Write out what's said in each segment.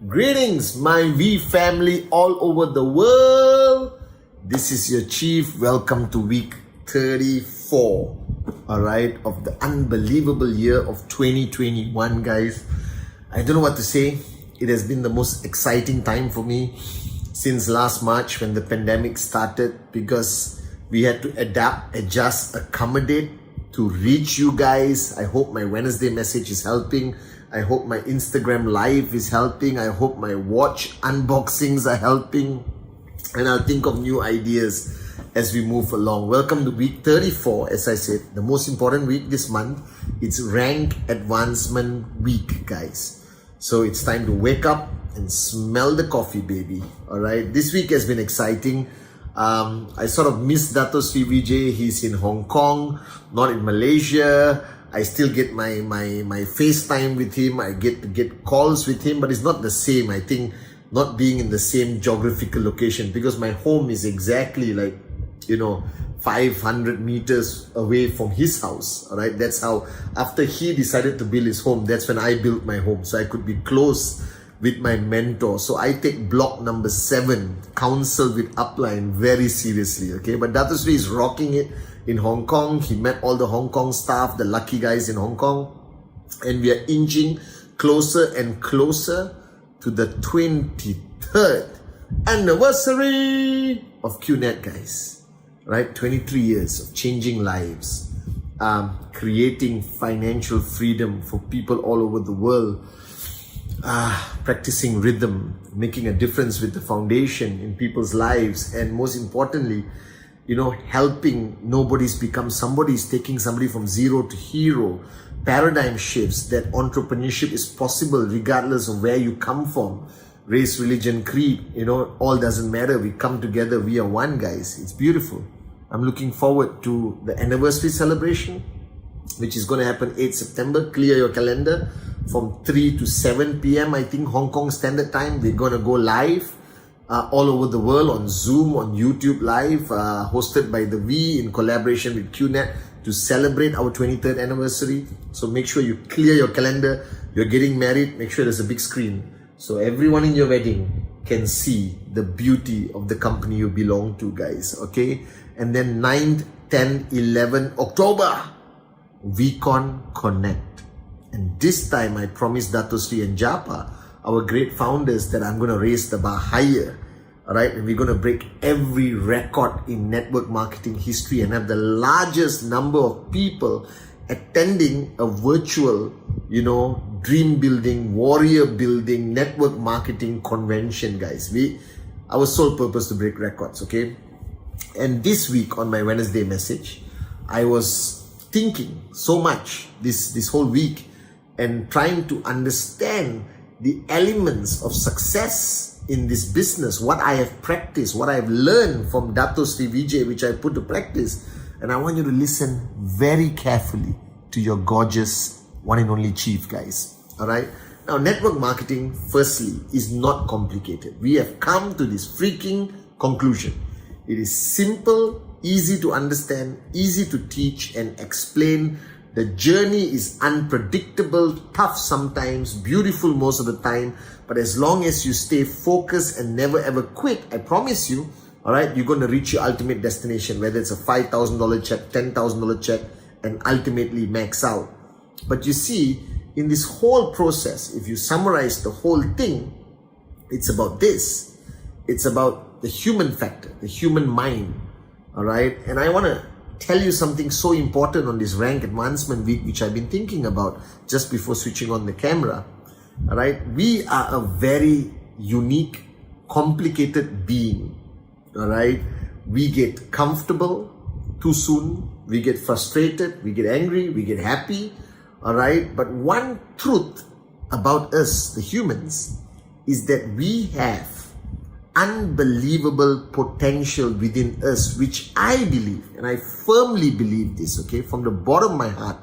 Greetings, my V family all over the world. This is your chief. Welcome to week 34, all right, of the unbelievable year of 2021, guys. I don't know what to say. It has been the most exciting time for me since last March when the pandemic started, because we had to adapt, adjust, accommodate to reach you guys. I hope my Wednesday message is helping. I hope my Instagram live is helping. I hope my watch unboxings are helping. And I'll think of new ideas as we move along. Welcome to week 34. As I said, the most important week this month. It's rank advancement week, guys. So it's time to wake up and smell the coffee, baby. All right. This week has been exciting. I sort of miss Dato Sri Vijay. He's in Hong Kong, not in Malaysia. I still get my FaceTime with him. I get to get calls with him, but it's not the same. I think not being in the same geographical location, because my home is exactly 500 meters away from his house. All right. That's how, after he decided to build his home, that's when I built my home. So I could be close with my mentor. So I take block number 7, counsel with upline, very seriously. Okay. But Dato Sri is rocking it in Hong Kong. He met all the Hong Kong staff, the lucky guys in Hong Kong. And we are inching closer and closer to the 23rd anniversary of QNet, guys. Right? 23 years of changing lives, creating financial freedom for people all over the world, practicing rhythm, making a difference with the foundation in people's lives, and most importantly, helping nobody's become somebody's, taking somebody from zero to hero, paradigm shifts, that entrepreneurship is possible regardless of where you come from, race, religion, creed, all doesn't matter. We come together, we are one, guys. It's beautiful. I'm looking forward to the anniversary celebration, which is going to happen 8 September. Clear your calendar from 3 to 7 p.m. I think Hong Kong Standard Time. We're going to go live all over the world on Zoom, on YouTube Live, hosted by the V in collaboration with QNet to celebrate our 23rd anniversary. So make sure you clear your calendar. You're getting married, make sure there's a big screen so everyone in your wedding can see the beauty of the company you belong to, guys. Okay. And then 9th, 10th, 11th October, VCon Connect. And this time I promised Dato Sri and Japa, our great founders, that I'm going to raise the bar higher. All right. And we're going to break every record in network marketing history and have the largest number of people attending a virtual, dream building, warrior building, network marketing convention, guys. Our sole purpose to break records. Okay. And this week on my Wednesday message, I was thinking so much this whole week and trying to understand the elements of success in this business, what I have practiced, what I have learned from Dato Sri Vijay, which I put to practice. And I want you to listen very carefully to your gorgeous one and only chief, guys. All right. Now, network marketing, firstly, is not complicated. We have come to this freaking conclusion. It is simple, easy to understand, easy to teach and explain. The journey is unpredictable, tough sometimes, beautiful most of the time. But as long as you stay focused and never ever quit, I promise you, all right, you're going to reach your ultimate destination, whether it's a $5,000 check, $10,000 check, and ultimately max out. But you see, in this whole process, if you summarize the whole thing, it's about this. It's about the human factor, the human mind. All right. And I want to tell you something so important on this rank advancement week, which I've been thinking about just before switching on the camera. All right. We are a very unique, complicated being. All right. We get comfortable. too soon. We get frustrated, we get angry, we get happy, all right? But one truth about us, the humans, is that we have unbelievable potential within us, which I believe, and I firmly believe this, okay, from the bottom of my heart,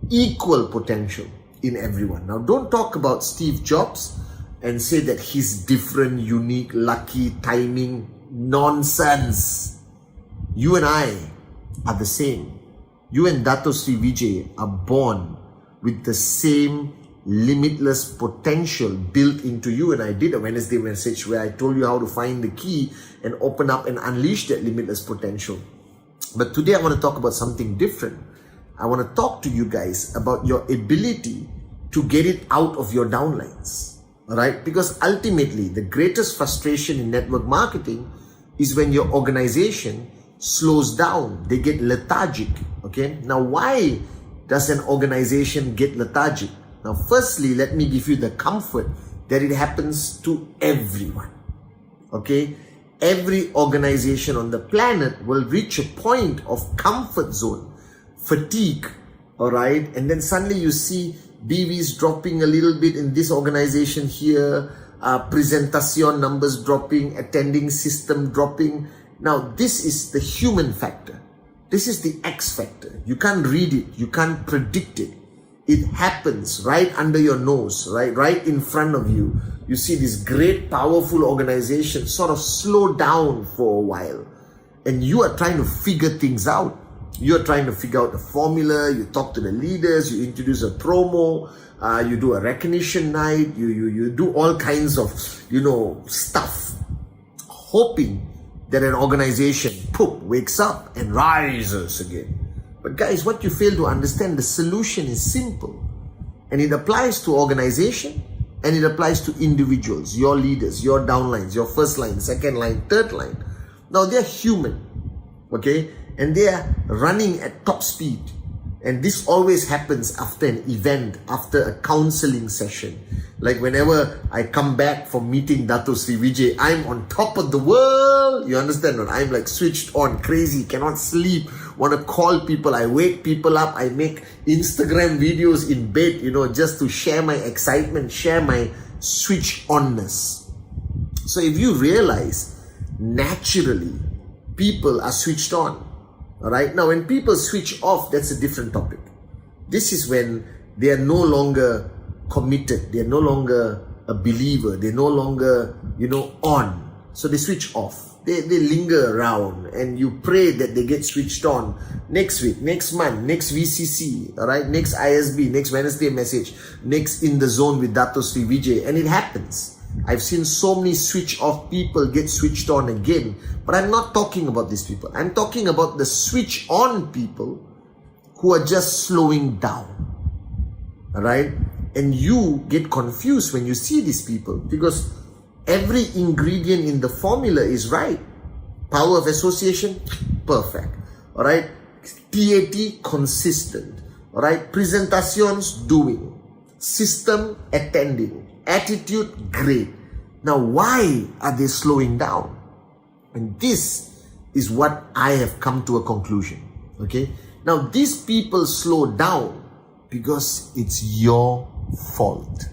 equal potential in everyone. Now, don't talk about Steve Jobs and say that he's different, unique, lucky, timing, nonsense. You and I are the same. You and Dato Sri Vijay are born with the same limitless potential built into you. And I did a Wednesday message where I told you how to find the key and open up and unleash that limitless potential. But today I want to talk about something different. I want to talk to you guys about your ability to get it out of your downlines. All right? Because ultimately, the greatest frustration in network marketing is when your organization slows down. They get lethargic. Okay? Now, why does an organization get lethargic? Now, firstly, let me give you the comfort that it happens to everyone. Okay? Every organization on the planet will reach a point of comfort zone, fatigue, all right? And then suddenly you see BVs dropping a little bit in this organization here, presentation numbers dropping, attending system dropping. Now, this is the human factor. This is the X factor. You can't read it. You can't predict it. It happens right under your nose, right in front of you. You see this great, powerful organization sort of slow down for a while. And you are trying to figure things out. You're trying to figure out the formula. You talk to the leaders. You introduce a promo. You do a recognition night. You do all kinds of, stuff, hoping that an organization, wakes up and rises again. But guys, what you fail to understand, the solution is simple. And it applies to organization and it applies to individuals, your leaders, your downlines, your first line, second line, third line. Now they're human, okay? And they are running at top speed. And this always happens after an event, after a counseling session. Like whenever I come back from meeting Dato Sri Vijay, I'm on top of the world. You understand? I'm like switched on, crazy, cannot sleep, want to call people. I wake people up. I make Instagram videos in bed, just to share my excitement, share my switch onness. So if you realize, naturally, people are switched on. All right. Now, when people switch off, that's a different topic. This is when they are no longer committed. They are no longer a believer. They're no longer, on. So they switch off. They linger around, and you pray that they get switched on next week, next month, next VCC, all right, next ISB, next Wednesday message, next In the Zone with Dato Sri Vijay, and it happens. I've seen so many switch off people get switched on again, but I'm not talking about these people. I'm talking about the switch on people who are just slowing down, all right? And you get confused when you see these people because every ingredient in the formula is right. Power of association, perfect. All right. PAT, consistent. All right. Presentations, doing. System, attending. Attitude, great. Now, why are they slowing down? And this is what I have come to a conclusion. Okay. Now, these people slow down because it's your fault.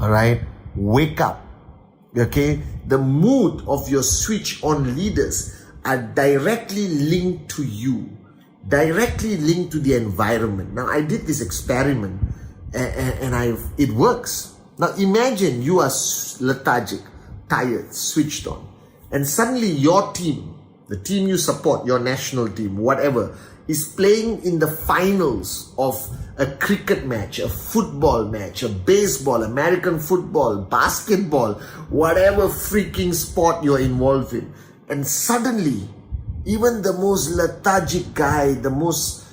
All right. Wake up. Okay, the mood of your switch on leaders are directly linked to you, directly linked to the environment. Now, I did this experiment and it works. Now, imagine you are lethargic, tired, switched on, and suddenly your team, the team you support, your national team, whatever, is playing in the finals of a cricket match, a football match, a baseball, American football, basketball, whatever freaking sport you're involved in. And suddenly, even the most lethargic guy, the most,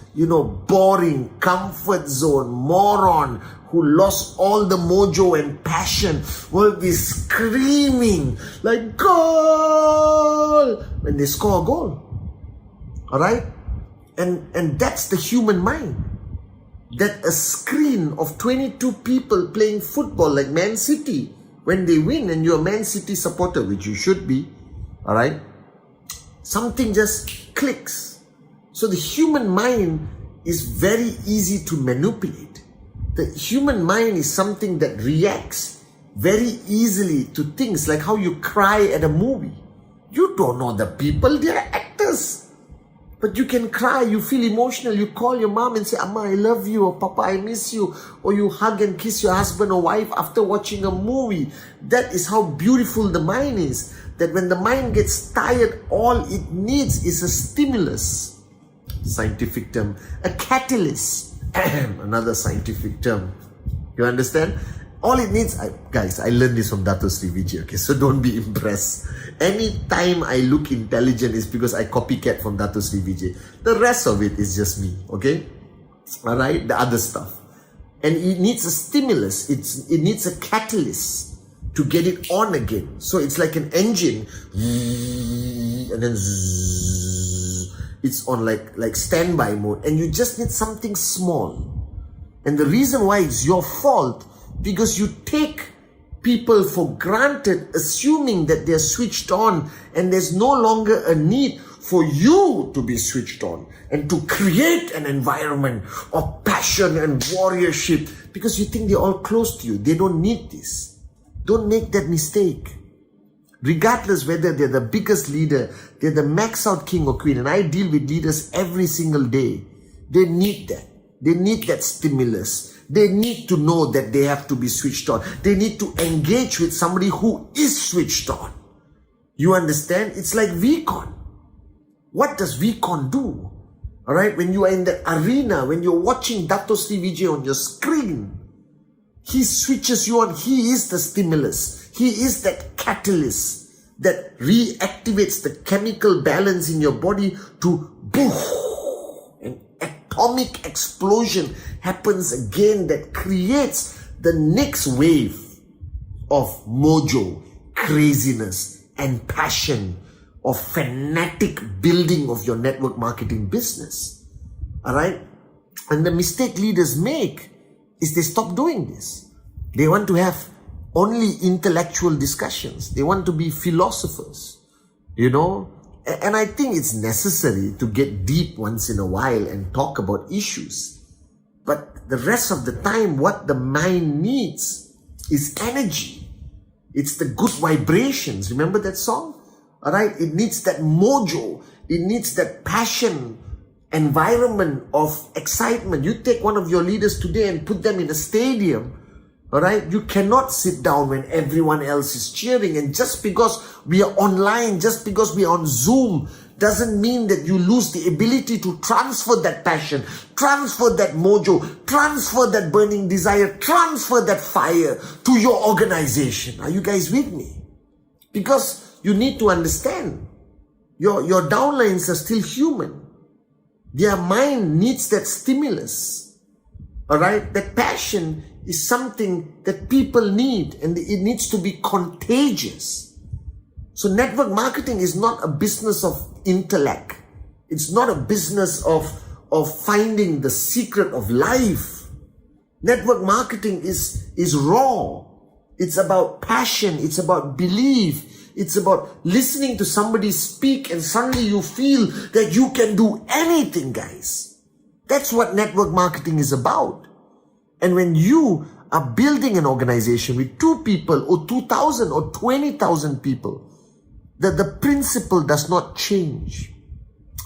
boring, comfort zone, moron, who lost all the mojo and passion, will be screaming like, goal! When they score a goal. All right? And that's the human mind. That a screen of 22 people playing football like Man City, when they win and you're a Man City supporter, which you should be, all right, something just clicks. So the human mind is very easy to manipulate. The human mind is something that reacts very easily to things like how you cry at a movie. You don't know the people, they are actors. But you can cry, you feel emotional, you call your mom and say, Amma, I love you, or Papa, I miss you, or you hug and kiss your husband or wife after watching a movie. That is how beautiful the mind is. That when the mind gets tired, all it needs is a stimulus. Scientific term. A catalyst. Another scientific term. You understand? All it needs, guys, I learned this from Dato Sri Vijay, okay? So don't be impressed. Anytime I look intelligent is because I copycat from Dato Sri Vijay. The rest of it is just me, okay? Alright, the other stuff. And it needs a stimulus, it needs a catalyst to get it on again. So it's like an engine, and then it's on like standby mode, and you just need something small. And the reason why it's your fault, because you take people for granted, assuming that they're switched on, and there's no longer a need for you to be switched on and to create an environment of passion and warriorship, because you think they're all close to you. They don't need this. Don't make that mistake. Regardless whether they're the biggest leader, they're the max out king or queen, and I deal with leaders every single day. They need that. They need that stimulus. They need to know that they have to be switched on. They need to engage with somebody who is switched on. You understand? It's like VCon. What does VCon do? Alright, when you are in the arena, when you're watching Dato Sri Vijay on your screen, he switches you on. He is the stimulus. He is that catalyst that reactivates the chemical balance in your body to boom. Atomic explosion happens again that creates the next wave of mojo, craziness, and passion, of fanatic building of your network marketing business. Alright? And the mistake leaders make is they stop doing this. They want to have only intellectual discussions. They want to be philosophers, you know. And I think it's necessary to get deep once in a while and talk about issues. But the rest of the time, what the mind needs is energy. It's the good vibrations. Remember that song? Alright, it needs that mojo. It needs that passion, environment of excitement. You take one of your leaders today and put them in a stadium. Alright, you cannot sit down when everyone else is cheering. And just because we are online, just because we are on Zoom, doesn't mean that you lose the ability to transfer that passion, transfer that mojo, transfer that burning desire, transfer that fire to your organization. Are you guys with me? Because you need to understand, your downlines are still human. Their mind needs that stimulus. Alright, that passion is something that people need, and it needs to be contagious. So network marketing is not a business of intellect. It's not a business of finding the secret of life. Network marketing is raw. It's about passion. It's about belief. It's about listening to somebody speak and suddenly you feel that you can do anything, guys. That's what network marketing is about. And when you are building an organization with 2 people or 2,000 or 20,000 people, the principle does not change.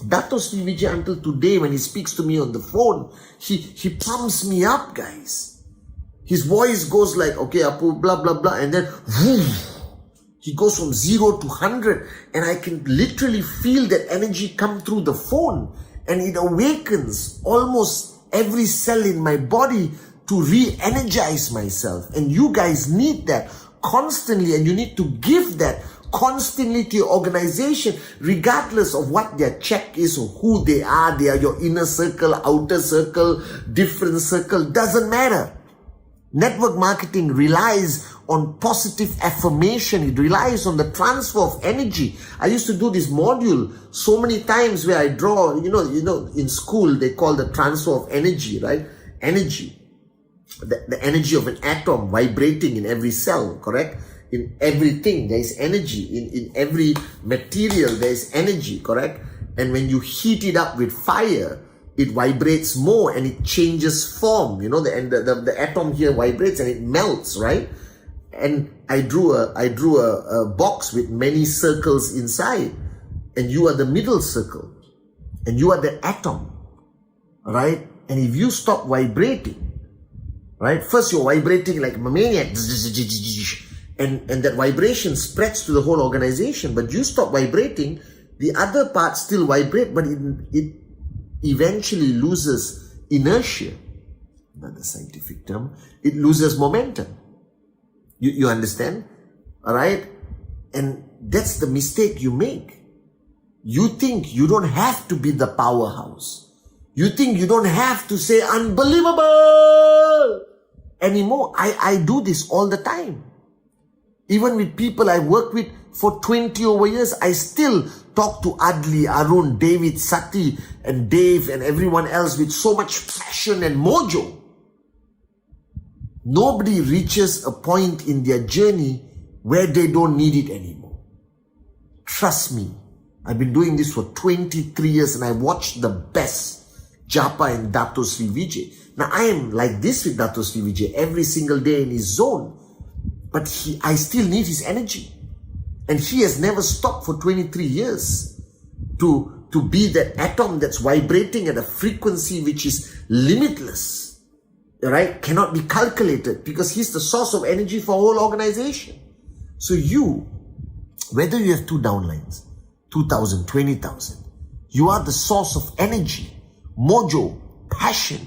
Dato Sri Vijay, until today, when he speaks to me on the phone, he pumps me up, guys. His voice goes like, okay, Apu, blah, blah, blah, and then whoo, he goes from 0 to 100, and I can literally feel that energy come through the phone, and it awakens almost every cell in my body to re-energize myself. And you guys need that constantly, and you need to give that constantly to your organization, regardless of what their check is or who they are your inner circle, outer circle, different circle, doesn't matter. Network marketing relies on positive affirmation. It relies on the transfer of energy. I used to do this module so many times where I draw, you know, in school they call the transfer of energy, right? Energy. The energy of an atom vibrating in every cell, correct? In everything there is energy. In every material there is energy, correct? And when you heat it up with fire, it vibrates more and it changes form. You know, the atom here vibrates and it melts, right? And I drew a box with many circles inside, and you are the middle circle, and you are the atom, right? And if you stop vibrating, right? First you're vibrating like a maniac, and that vibration spreads to the whole organization. But you stop vibrating, the other parts still vibrate, but it eventually loses inertia. Another scientific term. It loses momentum. You understand? All right? And that's the mistake you make. You think you don't have to be the powerhouse. You think you don't have to say unbelievable anymore. I do this all the time. Even with people I work with for 20 over years, I still talk to Adli, Arun, David, Sati, and Dave, and everyone else with so much passion and mojo. Nobody reaches a point in their journey where they don't need it anymore. Trust me, I've been doing this for 23 years and I watched the best, Japa and Dato Sri Vijay. Now I am like this with Dato Sri Vijay every single day in his zone, but I still need his energy. And he has never stopped for 23 years to be that atom that's vibrating at a frequency which is limitless. Right? Cannot be calculated, because he's the source of energy for a whole organization. So you, whether you have 2 downlines, 2,000, 20,000, you are the source of energy, mojo, passion.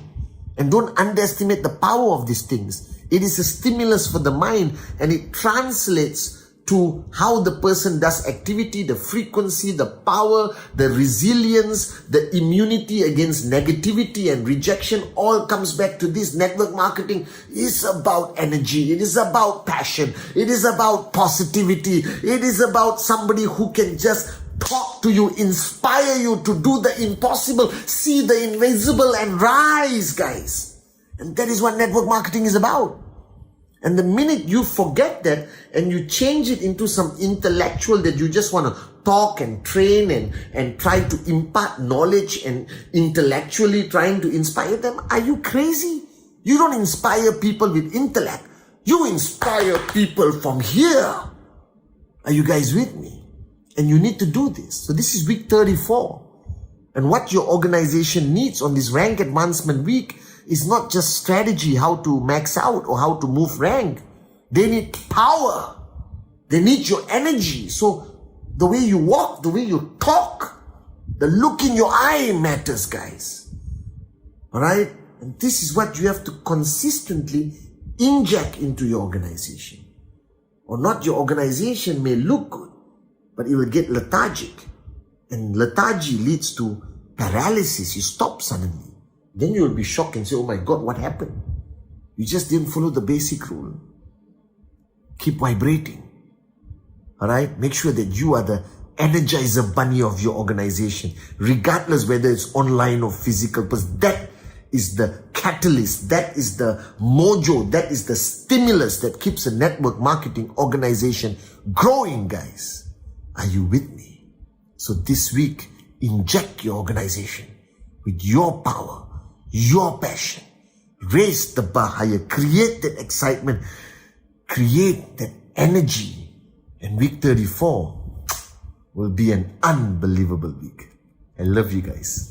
And don't underestimate the power of these things. It is a stimulus for the mind, and it translates to how the person does activity, the frequency, the power, the resilience, the immunity against negativity and rejection. All comes back to this. Network marketing is about energy. It is about passion. It is about positivity. It is about somebody who can just talk to you, inspire you to do the impossible, see the invisible and rise, guys. And that is what network marketing is about. And the minute you forget that and you change it into some intellectual that you just want to talk and train and try to impart knowledge and intellectually trying to inspire them, are you crazy? You don't inspire people with intellect. You inspire people from here. Are you guys with me? And you need to do this. So this is week 34. And what your organization needs on this rank advancement week is not just strategy, how to max out or how to move rank. They need power. They need your energy. So the way you walk, the way you talk, the look in your eye matters, guys. Alright? And this is what you have to consistently inject into your organization. Or not, your organization may look good, but it will get lethargic. And lethargy leads to paralysis. You stop suddenly. Then you will be shocked and say, oh my God, what happened? You just didn't follow the basic rule. Keep vibrating. Alright? Make sure that you are the energizer bunny of your organization, regardless whether it's online or physical, because that is the catalyst, that is the mojo, that is the stimulus that keeps a network marketing organization growing, guys. Are you with me? So this week, inject your organization with your power, your passion. Raise the bar higher, create that excitement, create that energy. And week 34 will be an unbelievable week. I love you guys.